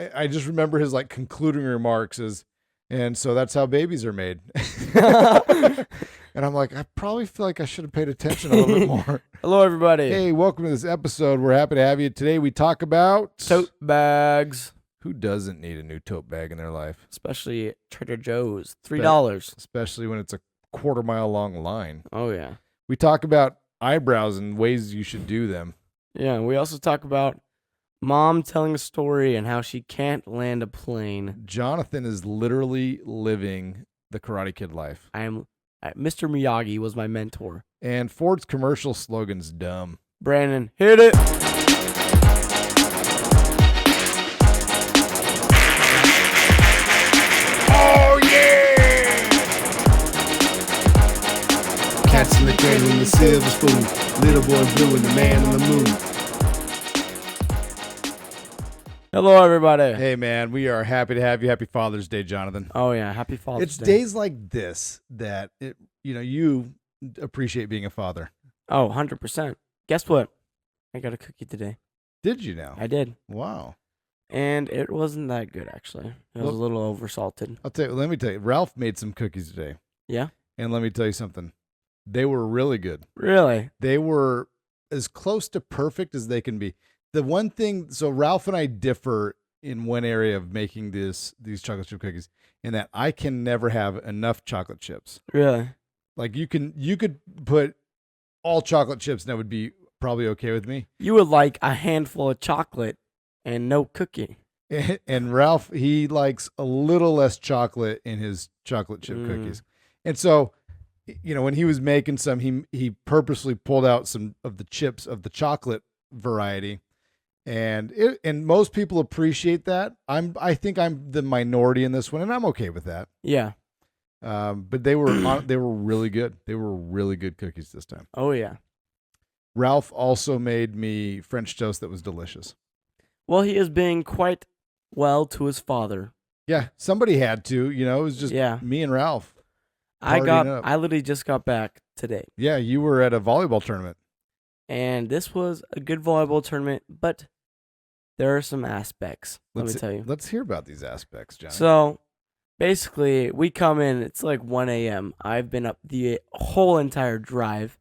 I just remember his like concluding remarks is, and so that's how babies are made. And I'm like, I probably feel like I should have paid attention a little bit more. Hello, everybody. Hey, welcome to this episode. We're happy to have you. Today we talk about Tote bags. Who doesn't need a new tote bag in their life? Especially at Trader Joe's. $3. Especially when it's a quarter-mile long line. Oh, yeah. We talk about eyebrows and ways you should do them. Yeah, we also talk about mom telling a story and how she can't land a plane. Jonathan is literally living the Karate Kid life. Mr. Miyagi was my mentor. And Ford's commercial slogan's dumb. Brandon, hit it. Oh, yeah! Cats in the cradle in the silver spoon. Little boy blue and the man on the moon. Hello, everybody. Hey, man, we are happy to have you. Happy Father's Day, Jonathan. Oh, yeah. Happy Father's It's Day. days like this that, you appreciate being a father. Oh, 100%. Guess what? I got a cookie today. Did you now? I did. Wow. And it wasn't that good, actually. It was a little oversalted. Let me tell you, Ralph made some cookies today. Yeah? And let me tell you something. They were really good. Really? They were as close to perfect as they can be. The one thing, so Ralph and I differ in one area of making these chocolate chip cookies, in that I can never have enough chocolate chips. Really? Like you could put all chocolate chips and that would be probably okay with me. You would like a handful of chocolate and no cookie. And Ralph, he likes a little less chocolate in his chocolate chip cookies. And so, when he was making some, he purposely pulled out some of the chips of the chocolate variety. And most people appreciate that. I think I'm the minority in this one, and I'm okay with that. Yeah. But they were really good. They were really good cookies this time. Oh, yeah. Ralph also made me French toast that was delicious. Well, he is being quite well to his father. Yeah, somebody had to. It was just me and Ralph. I up. literally just got back today. Yeah, you were at a volleyball tournament. And this was a good volleyball tournament, but there are some aspects, let me tell you. Let's hear about these aspects, Johnny. So, basically, we come in, it's like 1 a.m. I've been up the whole entire drive.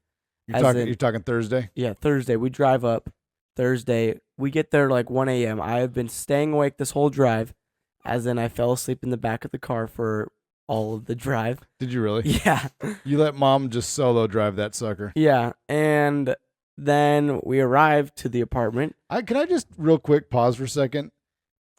You're talking Thursday? Yeah, Thursday. We drive up Thursday. We get there like 1 a.m. I have been staying awake this whole drive, as in I fell asleep in the back of the car for all of the drive. Did you really? Yeah. You let mom just solo drive that sucker. Yeah, and then we arrived to the apartment. Can I just real quick pause for a second?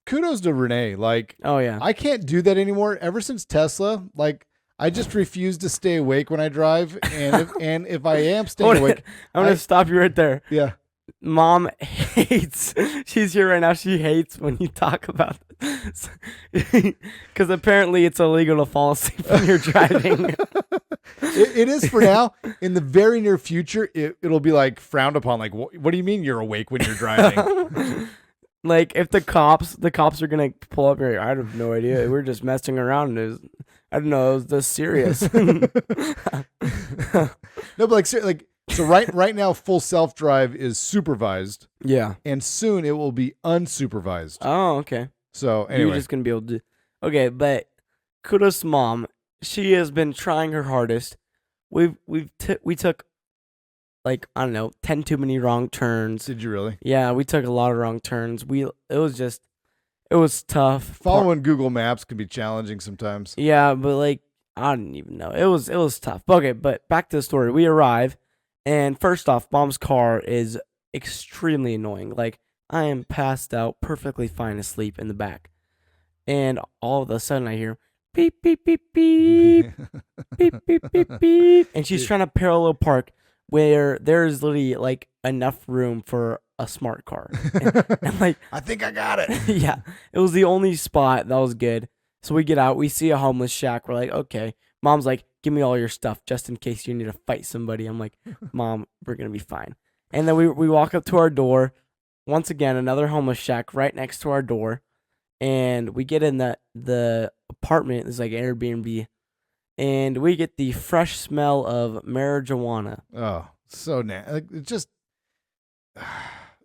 Kudos to Renee. Like, oh yeah, I can't do that anymore. Ever since Tesla, like, I just refuse to stay awake when I drive. And if I am staying awake, I'm gonna stop you right there. Yeah. Mom hates. She's here right now. She hates when you talk about this because apparently it's illegal to fall asleep when you're driving. It is for now. In the very near future, it'll be like frowned upon. Like, what do you mean you're awake when you're driving? Like if the cops are gonna pull up here, I have no idea. We're just messing around. I don't know. It was this serious. No, but like. So right now, full self-drive is supervised. Yeah. And soon it will be unsupervised. Oh, okay. So anyway. You're just going to be able to do. Okay, but kudos to Mom. She has been trying her hardest. We took, like, I don't know, 10 too many wrong turns. Did you really? Yeah, we took a lot of wrong turns. It was tough. Following Google Maps can be challenging sometimes. Yeah, but, like, I didn't even know. It was tough. Okay, but back to the story. We arrive. And first off, Mom's car is extremely annoying. Like, I am passed out, perfectly fine asleep in the back. And all of a sudden I hear, beep, beep, beep, beep, beep, beep, beep, beep. And she's trying to parallel park where there's literally, like, enough room for a smart car. And like, I think I got it. Yeah, it was the only spot that was good. So we get out, we see a homeless shack. We're like, okay. Mom's like, give me all your stuff just in case you need to fight somebody. I'm like, Mom, we're going to be fine. And then we walk up to our door. Once again, another homeless shack right next to our door. And we get in the apartment. It's like Airbnb. And we get the fresh smell of marijuana. Oh, so nasty. Like, it just...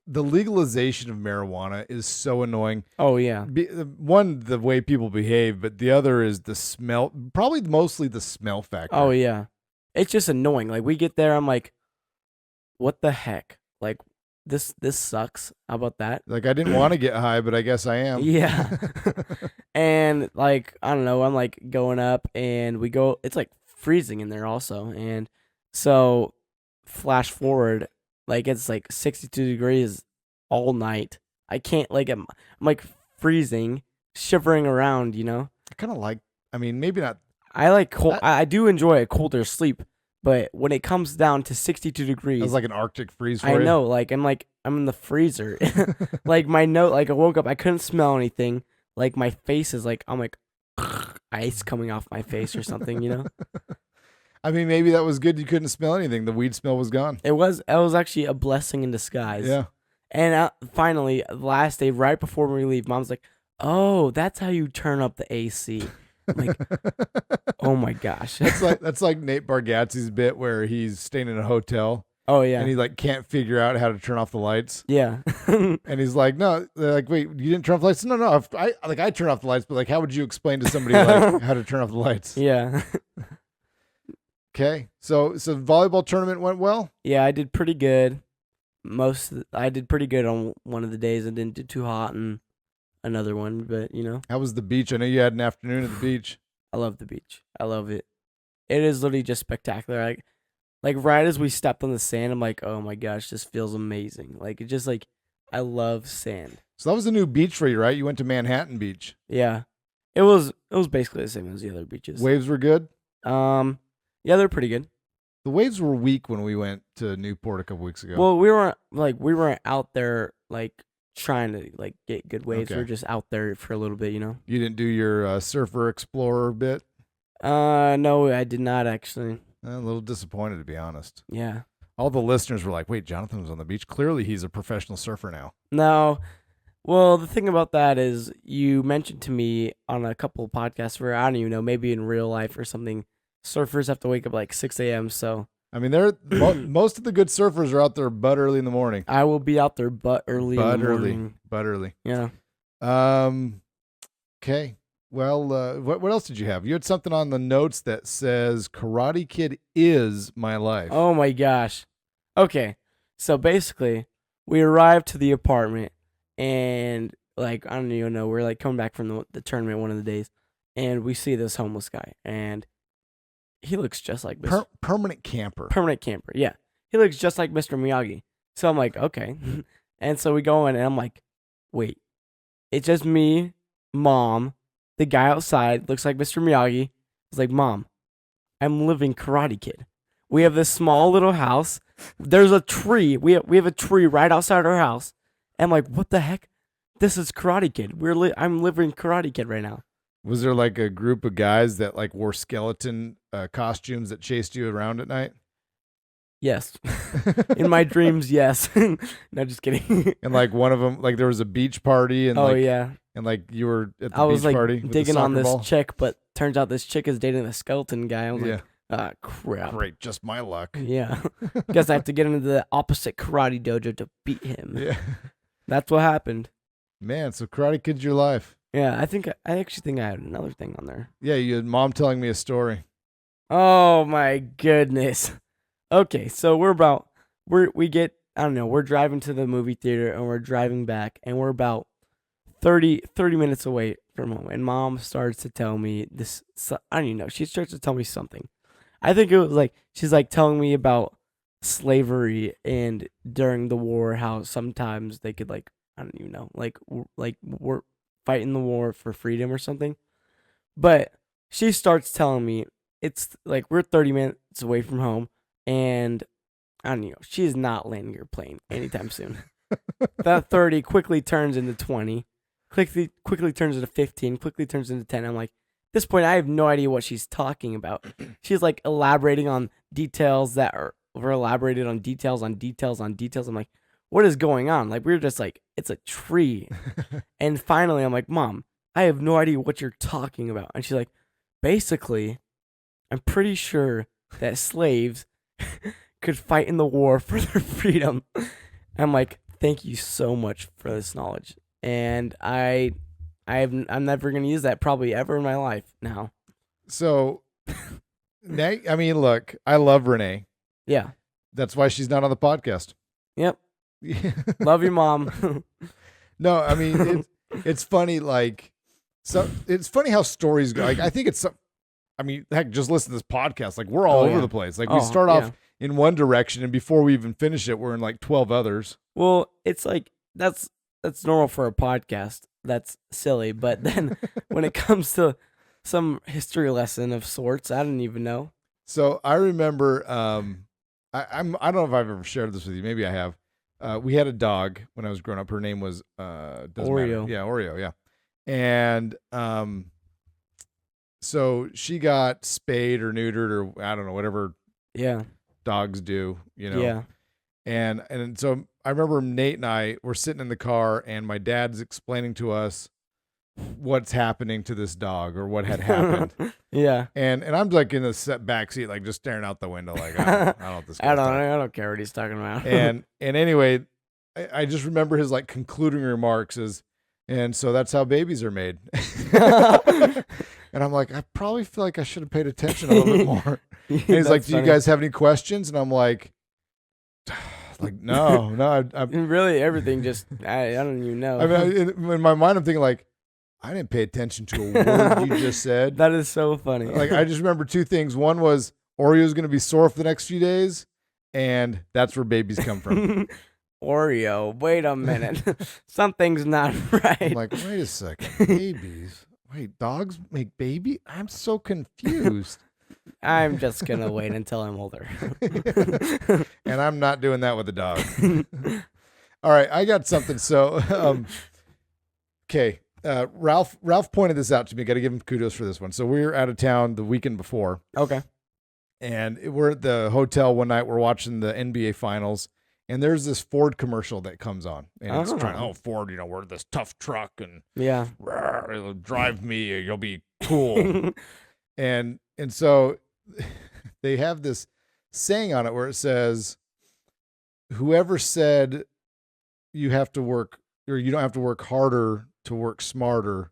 the legalization of marijuana is so annoying. Oh yeah. One, the way people behave, but the other is the smell. Probably mostly the smell factor. Oh yeah. It's just annoying. Like we get there, I'm like, what the heck? Like this sucks. How about that? Like I didn't want to get high, but I guess I am. Yeah. And like I don't know, I'm like going up and we go it's like freezing in there also. And so flash forward, like it's like 62 degrees all night. I can't like I'm like freezing, shivering around, you know? I kind of like. I mean, maybe not. I like cold I do enjoy a colder sleep, but when it comes down to 62 degrees, It was like an Arctic freeze for I you. know, like I'm in the freezer. Like my note, like I woke up, I couldn't smell anything. Like my face is like I'm like ice coming off my face or something, you know? I mean, maybe that was good. You couldn't smell anything. The weed smell was gone. It was actually a blessing in disguise. Yeah. And finally, the last day, right before we leave, Mom's like, "Oh, that's how you turn up the AC." I'm like, oh my gosh. That's like Nate Bargatze's bit where he's staying in a hotel Oh yeah. and he like can't figure out how to turn off the lights. Yeah. And he's like, no, they're like, wait, you didn't turn off the lights? No, I turn off the lights, but like, how would you explain to somebody like how to turn off the lights? Yeah. Okay, so volleyball tournament went well. Yeah, I did pretty good. I did pretty good on one of the days. I didn't do too hot and another one, but you know, How was the beach? I know you had an afternoon at the beach. I love the beach. I love it. It is literally just spectacular. Like right as we stepped on the sand, I'm like, oh my gosh, this feels amazing. Like it just like I love sand. So that was a new beach for you, right? You went to Manhattan Beach. Yeah, it was basically the same as the other beaches. Waves were good. Yeah, they're pretty good. The waves were weak when we went to Newport a couple weeks ago. Well, we weren't out there like trying to like get good waves. Okay. We were just out there for a little bit, you know. You didn't do your surfer explorer bit. No, I did not actually. A little disappointed, to be honest. Yeah. All the listeners were like, "Wait, Jonathan was on the beach. Clearly, he's a professional surfer now." No. Well, the thing about that is you mentioned to me on a couple of podcasts where I don't even know, maybe in real life or something, surfers have to wake up like 6 a.m. So I mean, most of the good surfers are out there butt early in the morning. I will be out there butt early in the morning. Butt early. Yeah. Okay. Well, what else did you have? You had something on the notes that says Karate Kid is my life. Oh my gosh. Okay. So basically, we arrived to the apartment and like I don't even know, we're like coming back from the tournament one of the days and we see this homeless guy and he looks just like Mr. Permanent camper. Permanent camper. Yeah. He looks just like Mr. Miyagi. So I'm like, okay. And so we go in and I'm like, wait. It's just me, Mom, the guy outside looks like Mr. Miyagi. I was like, Mom, I'm living Karate Kid. We have this small little house. There's a tree. We have a tree right outside our house. And I'm like, what the heck? This is Karate Kid. I'm living Karate Kid right now. Was there like a group of guys that like wore skeleton costumes that chased you around at night? Yes. In my dreams, yes. No, just kidding. And like one of them, like there was a beach party and yeah. And like you were at the I was beach like party with the digging on soccer this ball? chick, but turns out this chick is dating the skeleton guy. I was Yeah. like, crap. Great, just my luck. Yeah. Guess I have to get into the opposite karate dojo to beat him. Yeah. That's what happened. Man, so Karate Kid's your life. Yeah, I actually think I had another thing on there. Yeah, you had Mom telling me a story. Oh my goodness. Okay, so we're driving to the movie theater and we're driving back and we're about 30 minutes away from home and Mom starts to tell me this, I don't even know, she starts to tell me something. I think it was like, she's like telling me about slavery and during the war, how sometimes they could like, I don't even know, like we're fighting the war for freedom or something. But she starts telling me it's like we're 30 minutes away from home and I don't know, she is not landing her plane anytime soon. That 30 quickly turns into 20, quickly turns into 15, quickly turns into 10. I'm like, at this point, I have no idea what she's talking about. She's like elaborating on details that were elaborated on details on details on details. I'm like, what is going on? Like, we're just like, it's a tree. And finally, I'm like, Mom, I have no idea what you're talking about. And she's like, basically, I'm pretty sure that slaves could fight in the war for their freedom. I'm like, Thank you so much for this knowledge, and I'm never gonna use that probably ever in my life now. So, I mean, look, I love Renee. Yeah. That's why she's not on the podcast. Yep. Love your mom. No, I mean it's funny. Like, so it's funny how stories go. Like, I think it's. I mean, heck, just listen to this podcast. Like, we're all over the place. Like, we start off in one direction, and before we even finish it, we're in like 12 others. Well, it's like that's normal for a podcast. That's silly, but then when it comes to some history lesson of sorts, I don't even know. So I remember, I don't know if I've ever shared this with you. Maybe I have. We had a dog when I was growing up. Her name was Oreo. Matter. Yeah, Oreo. Yeah, and so she got spayed or neutered or I don't know, whatever dogs do, you know. Yeah. And so I remember Nate and I were sitting in the car and my dad's explaining to us what's happening to this dog or what had happened. Yeah. And I'm like in the back seat, like just staring out the window, like I don't know what this I don't care what he's talking about. and anyway, I just remember his like concluding remarks is, and so that's how babies are made. And I'm like, I probably feel like I should have paid attention a little bit more. And he's like, do you guys have any questions? And I'm like no, I really everything just I don't even know. I mean, in my mind, I'm thinking like, I didn't pay attention to a word you just said. That is so funny. Like, I just remember two things. One was Oreo's going to be sore for the next few days, and that's where babies come from. Oreo, wait a minute. Something's not right. I'm like, wait a second. Babies? Wait, dogs make baby? I'm so confused. I'm just going to wait until I'm older. And I'm not doing that with a dog. All right, I got something. So, okay. Ralph pointed this out to me. Got to give him kudos for this one. So we were out of town the weekend before. Okay. And we're at the hotel one night. We're watching the NBA finals. And there's this Ford commercial that comes on. And it's trying, Ford, you know, we're this tough truck and it'll drive me or you'll be cool. and so they have this saying on it where it says, whoever said you have to work or you don't have to work harder to work smarter.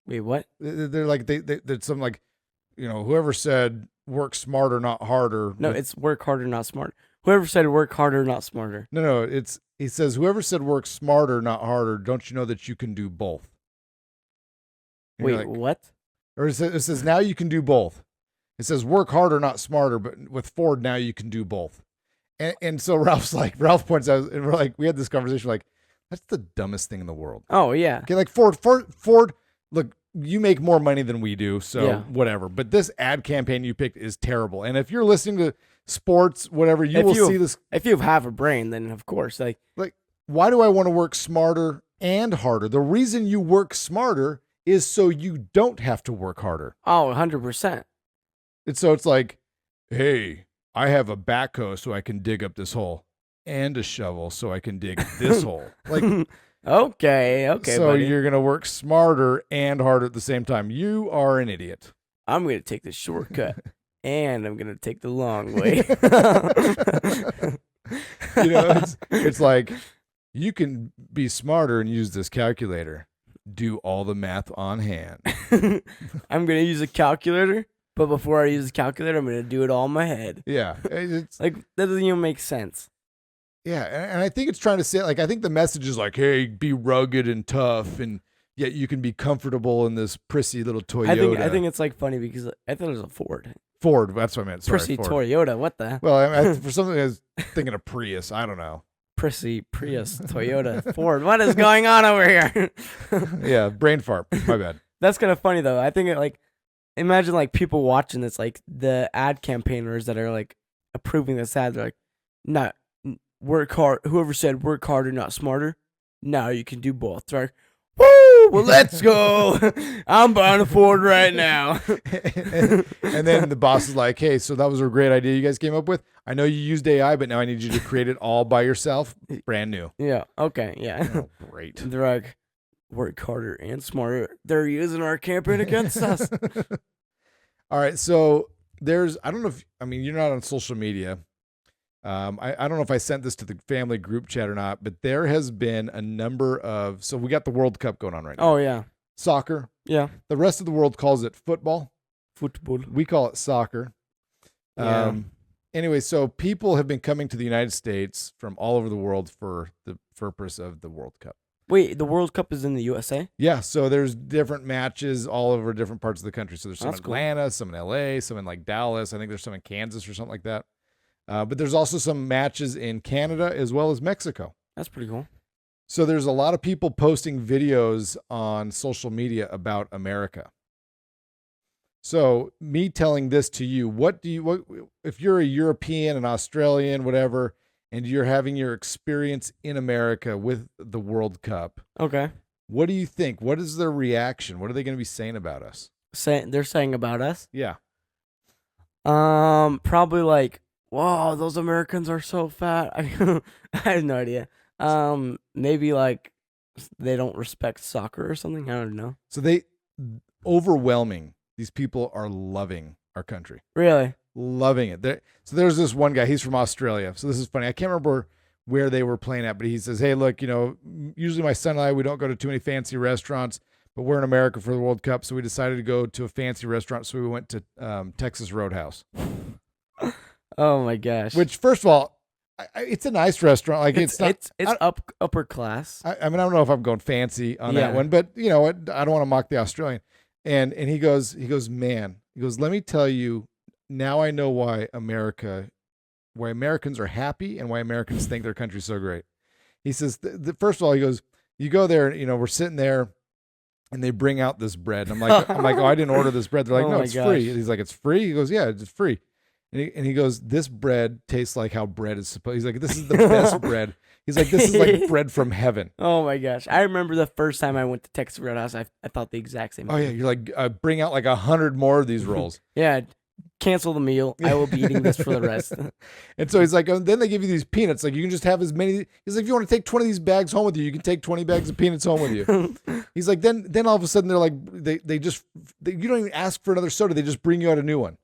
Wait, what? They're like, they're some like, you know, whoever said work smarter, not harder. No, it's work harder, not smarter. Whoever said work harder, not smarter. No, he says, whoever said work smarter, not harder, don't you know that you can do both? And wait, what? Or it says, now you can do both. It says work harder, not smarter, but with Ford, now you can do both. And so Ralph points out, and we're like, we had this conversation, like, that's the dumbest thing in the world. Oh, yeah. Okay, like Ford, look, you make more money than we do, so whatever. But this ad campaign you picked is terrible. And if you're listening to sports, whatever, you will see this. If you have a brain, then of course, like why do I want to work smarter and harder? The reason you work smarter is so you don't have to work harder. Oh, 100%. And so it's like, hey, I have a backhoe so I can dig up this hole and a shovel so I can dig this hole. Like, okay. So buddy. you're going to work smarter and harder at the same time. You are an idiot. I'm going to take the shortcut and I'm going to take the long way. You know, it's like, you can be smarter and use this calculator. Do all the math on hand. I'm going to use a calculator, but before I use the calculator, I'm going to do it all in my head. Yeah. It's like, that doesn't even make sense. Yeah, and I think it's trying to say, like, I think the message is like, hey, be rugged and tough, and yet you can be comfortable in this prissy little Toyota. I think it's like funny because I thought it was a Ford. Ford, that's what I meant. Sorry, Prissy Ford. Toyota, what the? Well, for something I was thinking of Prius. I don't know. Prissy Prius Toyota Ford. What is going on over here? Yeah, brain fart. My bad. That's kind of funny though. I think imagine like people watching this, like the ad campaigners that are like approving this ad. They're like, not work hard. Whoever said work harder, not smarter. Now you can do both. They're like, woo! Well, let's go. I'm buying a Ford right now. and then the boss is like, hey, so that was a great idea you guys came up with. I know you used AI, but now I need you to create it all by yourself. Brand new. Yeah. Okay. Yeah. Oh, great. They're like, work harder and smarter. They're using our campaign against us. All right. So I don't know if, you're not on social media. I don't know if I sent this to the family group chat or not, but there has been a number of. So we got the World Cup going on right now. Oh yeah, Soccer. yeah. The rest of the world calls it football. Football. We call it soccer. Yeah. Anyway, so people have been coming to the United States from all over the world for the purpose of the World Cup. Wait, the World Cup is in the USA? Yeah, so there's different matches all over different parts of the country. So there's some in That's cool. Atlanta, some in LA, some in like Dallas. I think there's some in Kansas or something like that. But there's also some matches in Canada as well as Mexico. That's pretty cool. So there's a lot of people posting videos on social media about America. So me telling this to you, what if you're a European, an Australian, whatever, and you're having your experience in America with the World Cup, Okay. what do you think? What is their reaction? What are they going to be saying about us? They're saying about us? Yeah. Probably like, whoa, those Americans are so fat. I have no idea. Maybe like they don't respect soccer or something. I don't know. So overwhelming. These people are loving our country. Really? Loving it. So there's this one guy. He's from Australia. So this is funny. I can't remember where they were playing at, but he says, hey, look, usually my son and I, we don't go to too many fancy restaurants, but we're in America for the World Cup. So we decided to go to a fancy restaurant. So we went to Texas Roadhouse. Oh my gosh. Which, first of all, it's a nice restaurant. Like it's not. It's upper class. I mean, I don't know if I'm going fancy on that one, but I don't want to mock the Australian. And he goes, man, let me tell you, now I know why Americans are happy and why Americans think their country's so great. He says, first of all, he goes, you go there, we're sitting there and they bring out this bread. And I'm like, oh, I didn't order this bread. They're like, Oh no, my it's gosh. free. And he's like, it's free. He goes, yeah, it's free. And he goes, this bread tastes like how bread is supposed. He's like, this is the best bread. He's like, this is like bread from heaven. Oh my gosh. I remember the first time I went to Texas Roadhouse, I thought the exact same Oh thing. yeah, you're like, bring out like 100 more of these rolls. Yeah. Cancel the meal. I will be eating this for the rest. And so he's like, then they give you these peanuts. Like you can just have as many. He's like, if you want to take 20 of these bags home with you, you can take 20 bags of peanuts home with you. He's like, then all of a sudden they're like, you don't even ask for another soda. They just bring you out a new one.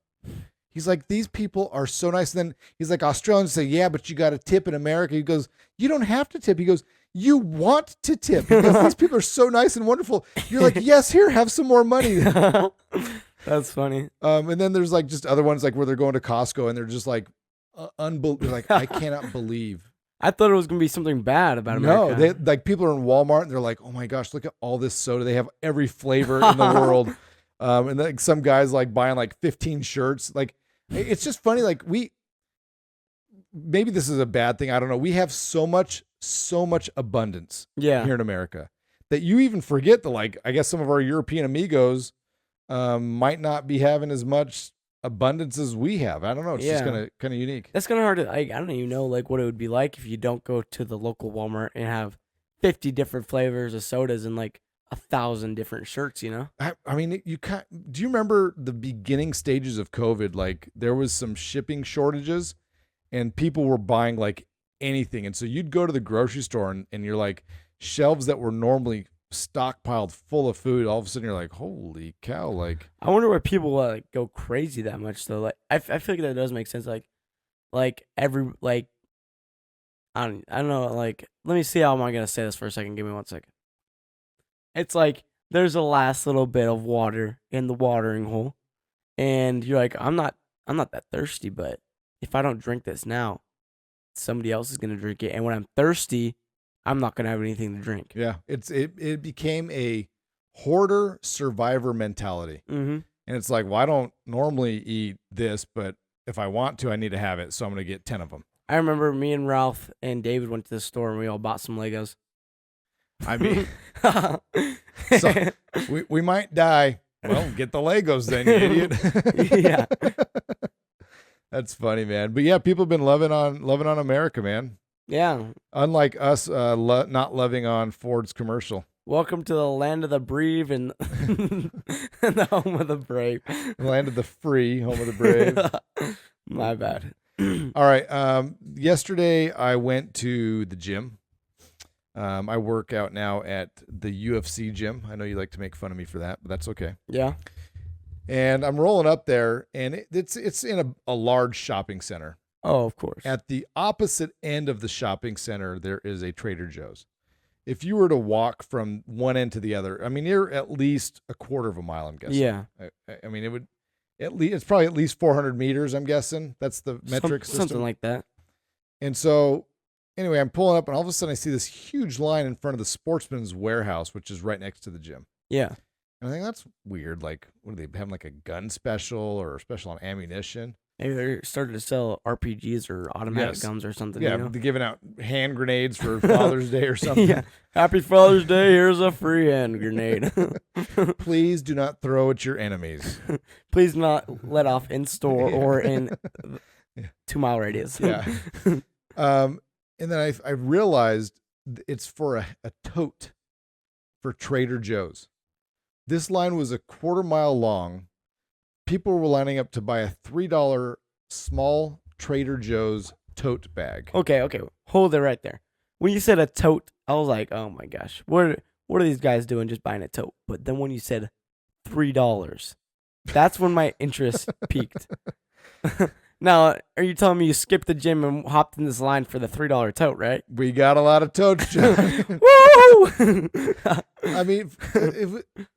He's like, these people are so nice. And then he's like, Australians say, yeah, but you got to tip in America. He goes, you don't have to tip. He goes, you want to tip because these people are so nice and wonderful. You're like, yes, here, have some more money. That's funny. And then there's like just other ones like where they're going to Costco and they're just like, they're like, I cannot believe. I thought it was going to be something bad about America. No, like people are in Walmart and they're like, oh my gosh, look at all this soda. They have every flavor in the world. And then some guys like buying like 15 shirts. Like, it's just funny. Like maybe this is a bad thing. I don't know. We have so much abundance here in America that you even forget that, like, I guess some of our European amigos might not be having as much abundance as we have. I don't know. It's just kind of unique. That's kind of hard to, I don't even know like what it would be like if you don't go to the local Walmart and have 50 different flavors of sodas and like 1,000 different shirts, I mean, do you remember the beginning stages of COVID? Like there was some shipping shortages and people were buying like anything. And so you'd go to the grocery store and you're like shelves that were normally stockpiled full of food. All of a sudden you're like, holy cow. Like, I wonder why people like go crazy that much though. Like I feel like that does make sense. Like every, like, I don't know. Like, let me see how am I going to say this for a second. Give me 1 second. It's like there's a last little bit of water in the watering hole, and you're like, I'm not that thirsty, but if I don't drink this now, somebody else is gonna drink it, and when I'm thirsty, I'm not gonna have anything to drink. Yeah, it became a hoarder survivor mentality, Mm-hmm. and it's like, well, I don't normally eat this, but if I want to, I need to have it, so I'm gonna get 10 of them. I remember me and Ralph and David went to the store and we all bought some Legos. I mean, so we might die. Well, get the Legos then, you idiot. Yeah. That's funny, man. But yeah, people have been loving on America, man. Yeah. Unlike us, not loving on Ford's commercial. Welcome to the land of the brave and the home of the brave. Land of the free, home of the brave. My bad. All right. Yesterday I went to the gym. I work out now at the UFC gym. I know you like to make fun of me for that, but that's okay. Yeah. And I'm rolling up there, and it's in a large shopping center. Oh, of course. At the opposite end of the shopping center, there is a Trader Joe's. If you were to walk from one end to the other, I mean, you're at least a quarter of a mile, I'm guessing. Yeah. I mean, it would it's probably at least 400 meters, I'm guessing. That's the metric system. Something like that. And so, anyway, I'm pulling up, and all of a sudden I see this huge line in front of the Sportsman's Warehouse, which is right next to the gym. Yeah. And I think that's weird. Like, what are they having, like a gun special or a special on ammunition? Maybe they're starting to sell RPGs or automatic guns or something. Yeah, you know? they're giving out hand grenades for Father's Day or something. Yeah. Happy Father's Day. Here's a free hand grenade. Please do not throw at your enemies. Please not let off in store or in 2 mile radius. Yeah. And then I realized it's for a tote for Trader Joe's. This line was a quarter mile long. People were lining up to buy a $3 small Trader Joe's tote bag. Okay. Hold it right there. When you said a tote, I was like, oh my gosh, what are these guys doing just buying a tote? But then when you said $3, that's when my interest peaked. Now, are you telling me you skipped the gym and hopped in this line for the $3 tote, right? We got a lot of totes, John. Woo! I mean,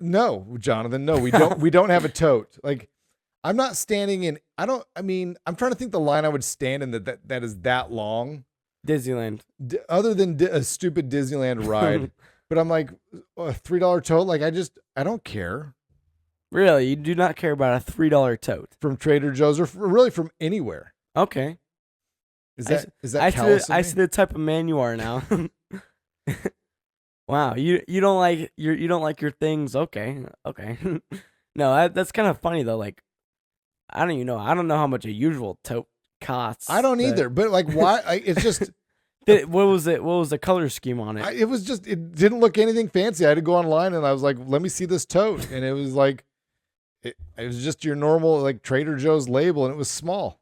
no, Jonathan, no, we don't. We don't have a tote. Like, I'm not standing in. I'm trying to think the line I would stand in that is that long. Disneyland. Other than a stupid Disneyland ride, but I'm like a $3 tote. Like, I don't care. Really, you do not care about a $3 tote From Trader Joe's or really from anywhere. Okay. Is that I see the type of man you are now. Wow, you don't like your things. Okay. No, that's kind of funny though. Like, I don't even know. I don't know how much a usual tote costs. I don't either. But like, why? It's just. What was it? What was the color scheme on it? It didn't look anything fancy. I had to go online and I was like, let me see this tote, and it was like. It was just your normal like Trader Joe's label, and it was small.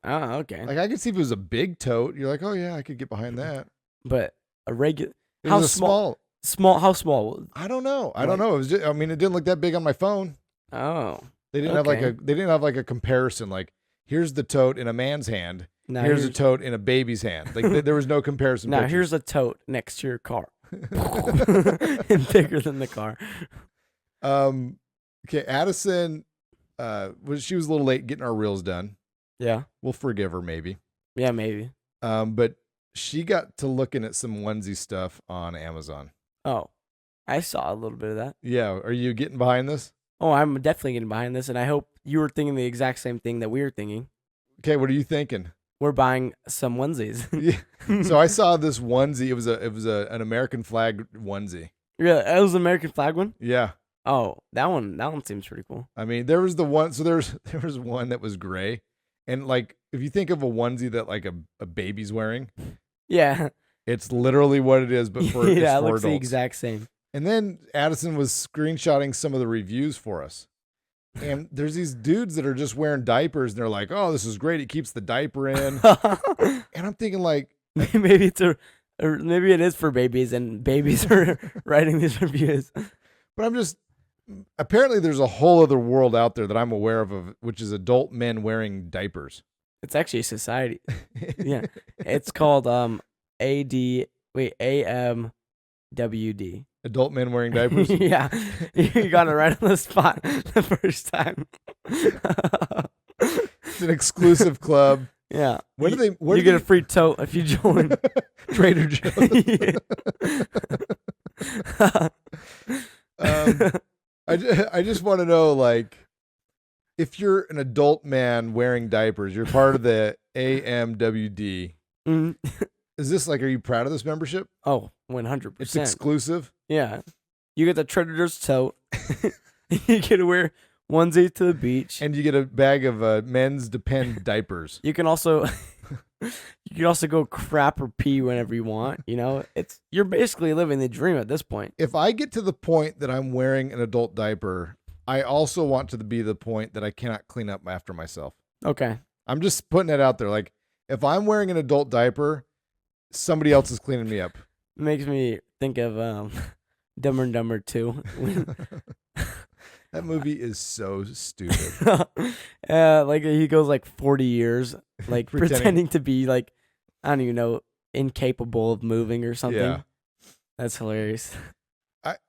Oh, okay. Like I could see if it was a big tote. You're like, oh yeah, I could get behind that. But a regular, How small? Small? How small? I don't know. It was. It didn't look that big on my phone. Oh, they didn't have like a comparison. Like here's the tote in a man's hand. Now here's a tote in a baby's hand. Like there was no comparison. Now pictures. here's a tote next to your car, and bigger than the car. Okay, Addison, she was a little late getting our reels done. Yeah. We'll forgive her, maybe. Yeah, maybe. But she got to looking at some onesie stuff on Amazon. Oh, I saw a little bit of that. Yeah. Are you getting behind this? Oh, I'm definitely getting behind this, and I hope you were thinking the exact same thing that we were thinking. Okay, what are you thinking? We're buying some onesies. Yeah. So I saw this onesie. It was an American flag onesie. Really? It was an American flag one? Yeah. Oh, that one seems pretty cool. I mean, there was the one. So there was one that was gray, and like if you think of a onesie that like a baby's wearing, yeah, it's literally what it is, but for yeah, it's it for looks adults. the exact same. And then Addison was screenshotting some of the reviews for us, and there's these dudes that are just wearing diapers, and they're like, "Oh, this is great. It keeps the diaper in." And I'm thinking like, maybe maybe it is for babies, and babies are writing these reviews. But apparently there's a whole other world out there that I'm aware of which is adult men wearing diapers. It's actually a society. Yeah. It's called AMWD. Adult men wearing diapers? Yeah. You got it right on the spot the first time. It's an exclusive club. Yeah. You get a free tote if you join Trader Joe's. I just want to know, like, if you're an adult man wearing diapers, you're part of the AMWD. Is this like, are you proud of this membership? Oh, 100%. It's exclusive? Yeah. You get the Trader Joe's tote. You get to wear onesie to the beach. And you get a bag of men's Depend diapers. You can also go crap or pee whenever you want. You know, you're basically living the dream at this point. If I get to the point that I'm wearing an adult diaper, I also want to be the point that I cannot clean up after myself. Okay. I'm just putting it out there. Like, if I'm wearing an adult diaper, somebody else is cleaning me up. Makes me think of Dumber and Dumber 2. That movie is so stupid. Like he goes like 40 years, like pretending to be like, I don't even know, incapable of moving or something. Yeah. That's hilarious.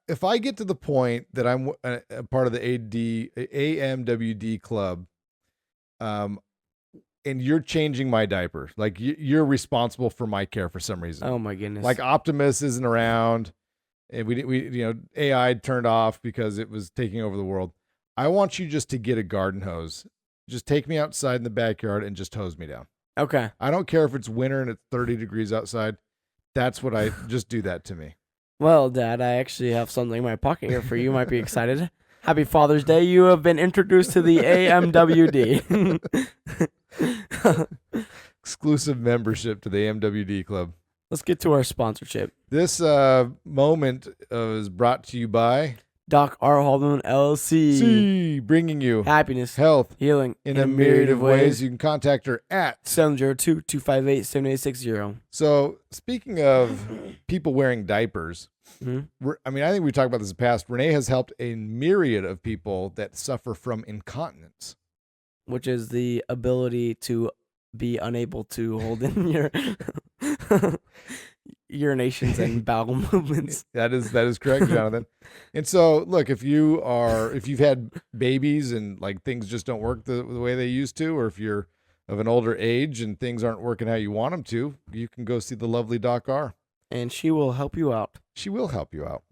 If I get to the point that I'm a part of the AMWD club, and you're changing my diaper, like you're responsible for my care for some reason. Oh my goodness. Like Optimus isn't around, and we AI turned off because it was taking over the world. I want you just to get a garden hose, just take me outside in the backyard and just hose me down. Okay. I don't care if it's winter and it's 30 degrees outside. That's what I just do that to me. Well, Dad, I actually have something in my pocket here for you. You might be excited. Happy Father's Day. You have been introduced to the AMWD. Exclusive membership to the AMWD club. Let's get to our sponsorship. This moment is brought to you by Doc R. Haldeman LLC. C, bringing you Happiness, health healing in a myriad of ways. You can contact her at 702-258-7860. So, speaking of people wearing diapers, Mm-hmm. I think we talked about this in the past. Renee has helped a myriad of people that suffer from incontinence, Which is the ability to be unable to hold in your urinations and bowel movements. That is correct, Jonathan. And so, look, if you've had babies and like things just don't work the way they used to, or if you're of an older age and things aren't working how you want them to, you can go see the lovely Doc R. And she will help you out. She will help you out.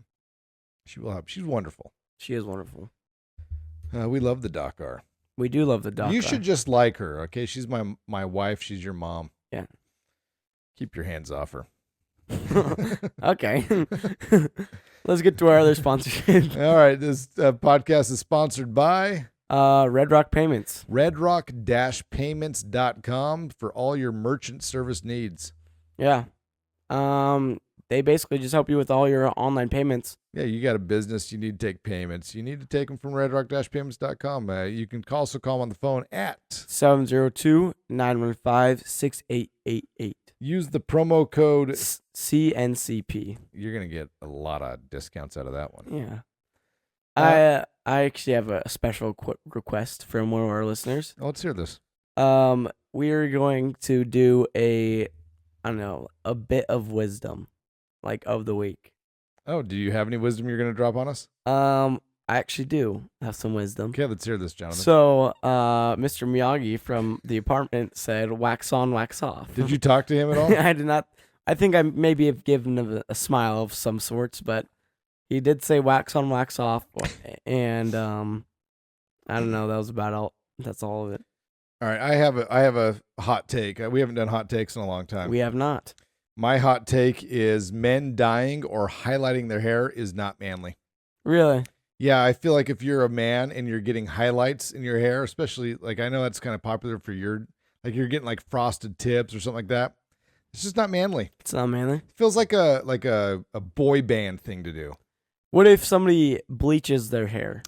She will help. She's wonderful. She is wonderful. We love the Doc R. We do love the Doc You R. should just like her, okay? She's my wife. She's your mom. Yeah. Keep your hands off her. Okay. Let's get to our other sponsorship. All right. This podcast is sponsored by Red Rock Payments. redrock-payments.com for all your merchant service needs. Yeah. They basically just help you with all your online payments. Yeah, you got a business, you need to take payments. You need to take them from redrock-payments.com. You can also call them on the phone at 702-915-6888. Use the promo code CNCP. You're going to get a lot of discounts out of that one. Yeah. I actually have a special request from one of our listeners. Let's hear this. We are going to do a bit of wisdom, like of the week. Oh, do you have any wisdom you're going to drop on us? I actually do have some wisdom. Okay, let's hear this, Jonathan. So, Mr. Miyagi from the apartment said, "Wax on, wax off." Did you talk to him at all? I did not. I think I maybe have given him a smile of some sorts, but he did say wax on, wax off, and I don't know. That was about all. That's all of it. All right, I have a hot take. We haven't done hot takes in a long time. We have not. My hot take is men dyeing or highlighting their hair is not manly. Really? Yeah, I feel like if you're a man and you're getting highlights in your hair, especially like I know that's kind of popular for you're getting like frosted tips or something like that. It's just not manly. It's not manly. It feels like a boy band thing to do. What if somebody bleaches their hair?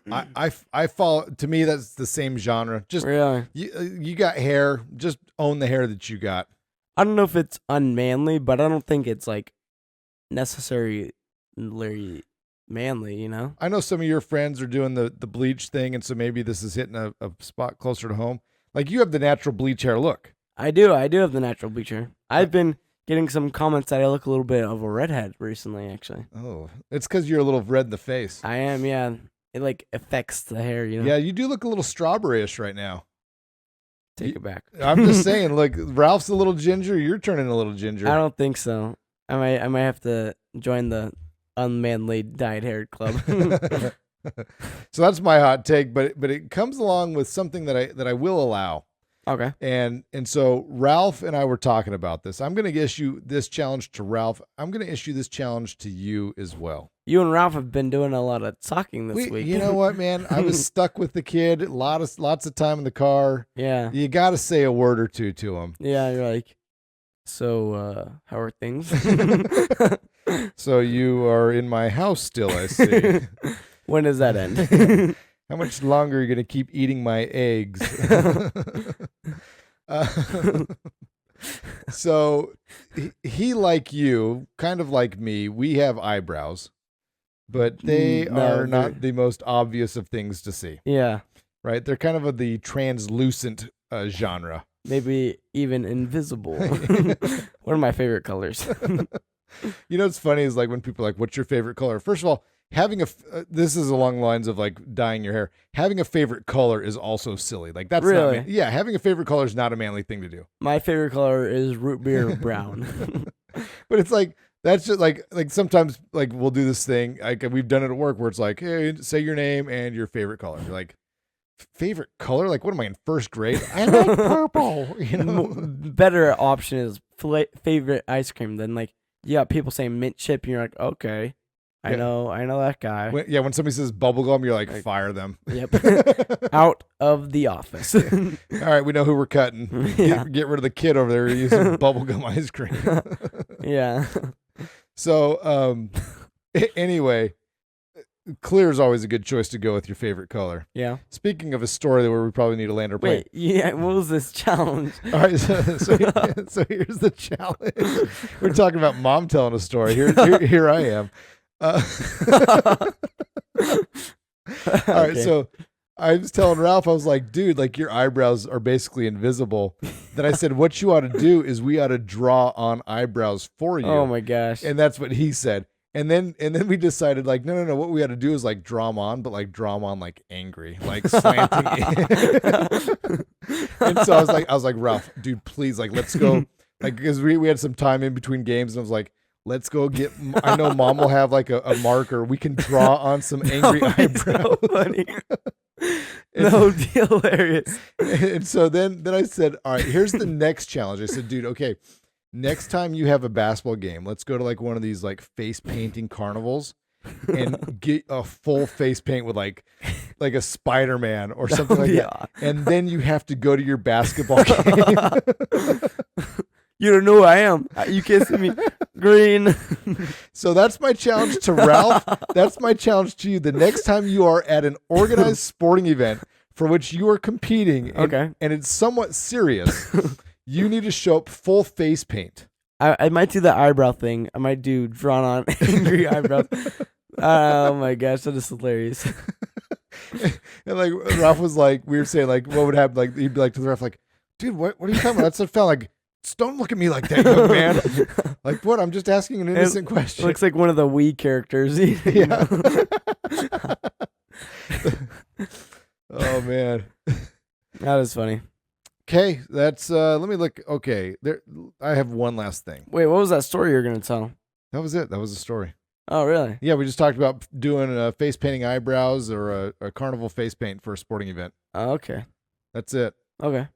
I fall, to me that's the same genre. Just really, you got hair, just own the hair that you got. I don't know if it's unmanly, but I don't think it's like necessarily manly, you know? I know some of your friends are doing the bleach thing, and so maybe this is hitting a spot closer to home. Like you have the natural bleach hair look. I do have the natural bleach hair. I've been getting some comments that I look a little bit of a redhead recently, actually. Oh, it's because you're a little red in the face. I am, yeah. It like affects the hair, you know? Yeah, you do look a little strawberryish right now. Take it back. I'm just saying, look, Ralph's a little ginger. You're turning a little ginger. I don't think so. I might have to join the unmanly dyed hair club. So that's my hot take, but it comes along with something that I will allow. Okay. And so Ralph and I were talking about this. I'm going to issue this challenge to Ralph. I'm going to issue this challenge to you as well. You and Ralph have been doing a lot of talking this week. You know what, man? I was stuck with the kid. Lots of time in the car. Yeah. You got to say a word or two to him. Yeah, you're like, so how are things? So you are in my house still, I see. When does that end? How much longer are you going to keep eating my eggs? So he, like you, kind of like me, we have eyebrows. but they No, are they're- not the most obvious of things to see, Yeah. right? They're kind of the translucent genre. Maybe even invisible. One of my favorite colors. You know what's funny is like when people are like, "What's your favorite color?" First of all, having this is along the lines of like dyeing your hair. Having a favorite color is also silly. Like that's Really? not yeah. Having a favorite color is not a manly thing to do. My favorite color is root beer brown. But it's like that's just like sometimes like we'll do this thing like we've done it at work where it's like, hey, say your name and your favorite color. You're like, favorite color? Like what am I in first grade? I like purple. You know, Better option is favorite ice cream than like you got people saying mint chip and you're like, okay, I Yeah. know that guy. when somebody says bubblegum, you're like, fire them. Yep. Out of the office. All right, we know who we're cutting. Yeah. Get rid of the kid over there using bubblegum ice cream. Yeah. So, anyway, clear is always a good choice to go with your favorite color. Yeah. Speaking of a story where we probably need to land our plane. Wait, yeah, what was this challenge? All right, so here's the challenge. We're talking about mom telling a story. Here I am. All right, Okay. so I was telling Ralph, I was like, dude, like your eyebrows are basically invisible. Then I said, what you ought to do is we ought to draw on eyebrows for you. Oh my gosh. And that's what he said. And then we decided like, no. What we ought to do is like draw them on, but like draw them on like angry, like slanting. And so I was like, Ralph, dude, please, like, let's go. Like, because we had some time in between games, and I was like, let's go get. I know mom will have like a marker. We can draw on some angry eyebrows. So funny. No, hilarious. And so then I said, all right, here's the next challenge. I said, dude, okay, next time you have a basketball game, let's go to like one of these like face painting carnivals and get a full face paint with like a Spider-Man or something like that. And then you have to go to your basketball game. You don't know who I am. You can't see me. Green. So that's my challenge to Ralph. That's my challenge to you. The next time you are at an organized sporting event for which you are competing, and it's somewhat serious, you need to show up full face paint. I might do the eyebrow thing. I might do drawn on angry eyebrows. Oh my gosh, that is hilarious. And like Ralph was like, we were saying like, what would happen? Like he'd be like to the ref, like, dude, what are you talking about? That's what felt like. Don't look at me like that, young man. Like what? I'm just asking an innocent question. Looks like one of the Wii characters. Yeah. Oh man. That is funny. Okay, that's let me look. Okay, there I have one last thing. Wait, what was that story you were gonna tell? That was it. That was the story. Oh, really? Yeah, we just talked about doing face painting eyebrows or a carnival face paint for a sporting event. Oh, okay. That's it. Okay.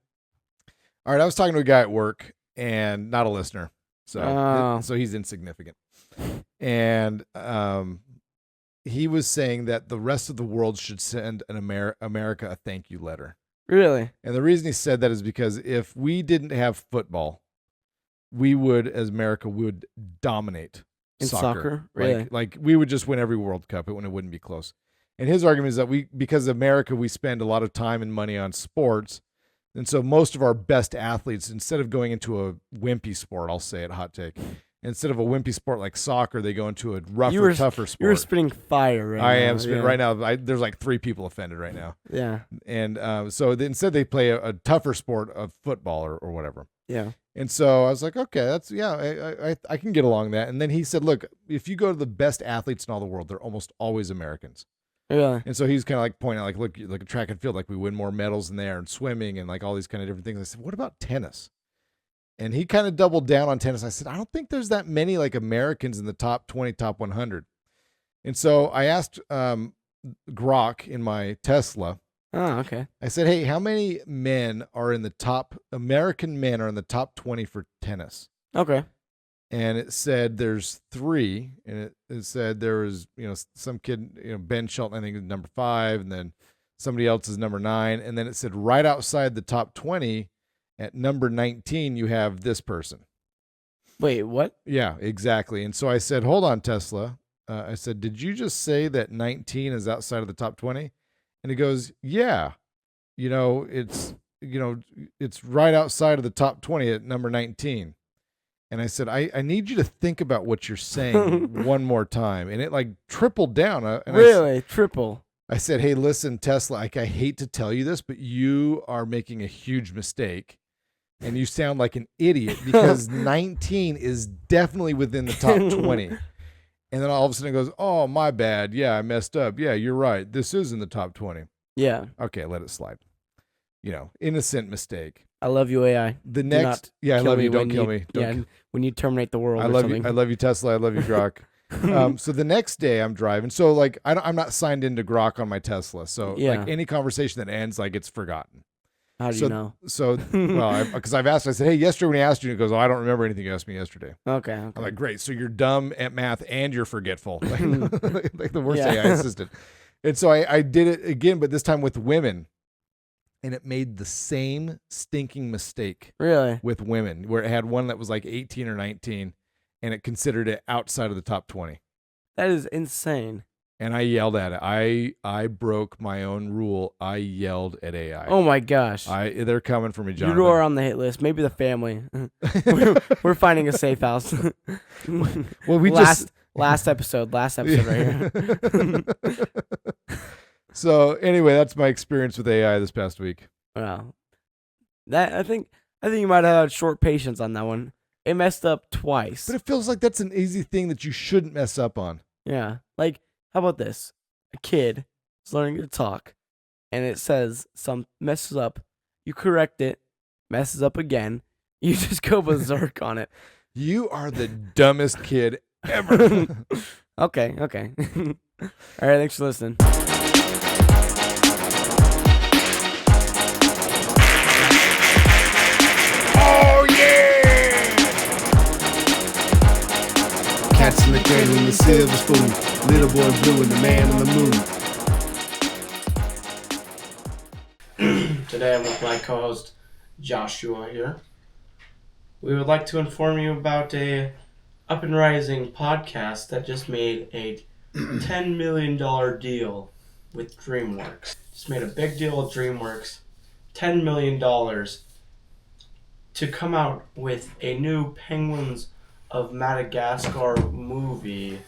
All right, I was talking to a guy at work and not a listener. So Oh. so he's insignificant. And he was saying that the rest of the world should send an America a thank you letter. Really? And the reason he said that is because if we didn't have football, we would, as America, would dominate In soccer. soccer? Really? Like we would just win every World Cup. It wouldn't be close. And his argument is that because America, we spend a lot of time and money on sports. And so most of our best athletes, instead of going into a wimpy sport, I'll say it, hot take, instead of a wimpy sport like soccer, they go into a rougher, tougher sport. You're spitting fire right now. I am spitting right now. There's like 3 people offended right now. Yeah. And so instead they play a tougher sport of football or whatever. Yeah. And so I was like, okay, that's, yeah, I can get along that. And then he said, look, if you go to the best athletes in all the world, they're almost always Americans. Really? And so he's kind of like pointing out, like, look at track and field, like we win more medals in there, and swimming and like all these kind of different things. I said, what about tennis? And he kind of doubled down on tennis. I said, I don't think there's that many like Americans in the top 20, top 100. And so I asked Grok in my Tesla. Oh, okay. I said, hey, how many men are in the top, American men are in the top 20 for tennis? Okay. And it said there's 3, and it said there was, some kid, Ben Shelton, I think is number 5, and then somebody else is number 9. And then it said right outside the top 20 at number 19, you have this person. Wait, what? Yeah, exactly. And so I said, hold on, Tesla. I said, did you just say that 19 is outside of the top 20? And he goes, yeah, it's right outside of the top 20 at number 19. And I said, I need you to think about what you're saying one more time. And it like tripled down. And Really? Triple. I said, hey, listen, Tesla, like, I hate to tell you this, but you are making a huge mistake. And you sound like an idiot because 19 is definitely within the top 20. And then all of a sudden it goes, oh, my bad. Yeah, I messed up. Yeah, you're right. This is in the top 20. Yeah. Okay, let it slide. Innocent mistake. I love you, AI. The next, I love you. Don't kill me. When you terminate the world. I love you. I love you, Tesla. I love you, Grok. So the next day I'm driving. So like I'm not signed into Grok on my Tesla. So like any conversation that ends, like it's forgotten. How do you know? So well, because I've asked. I said, hey, yesterday when he asked you, he goes, oh, I don't remember anything you asked me yesterday. Okay. I'm like, great. So you're dumb at math and you're forgetful. Like the worst AI assistant. And so I did it again, but this time with women. And it made the same stinking mistake. Really? With women, where it had one that was like 18 or 19, and it considered it outside of the top 20. That is insane. And I yelled at it. I broke my own rule. I yelled at AI. Oh my gosh. They're coming for me, Jonathan. You are on the hit list. Maybe the family. we're finding a safe house. Well, last episode right here. So anyway, that's my experience with AI this past week. Wow. I think you might have had short patience on that one. It messed up twice. But it feels like that's an easy thing that you shouldn't mess up on. Yeah. Like, how about this? A kid is learning to talk, and it says some messes up. You correct it, messes up again. You just go berserk on it. You are the dumbest kid ever. Okay. All right, thanks for listening. Oh, yeah! Cats in the cradle in the silver spoon. Little boy blue and the man on the moon. Today I'm with my co-host Joshua here. We would like to inform you about a up and rising podcast that just made a $10 million deal with DreamWorks. Just made a big deal with DreamWorks. $10 million to come out with a new Penguins of Madagascar movie.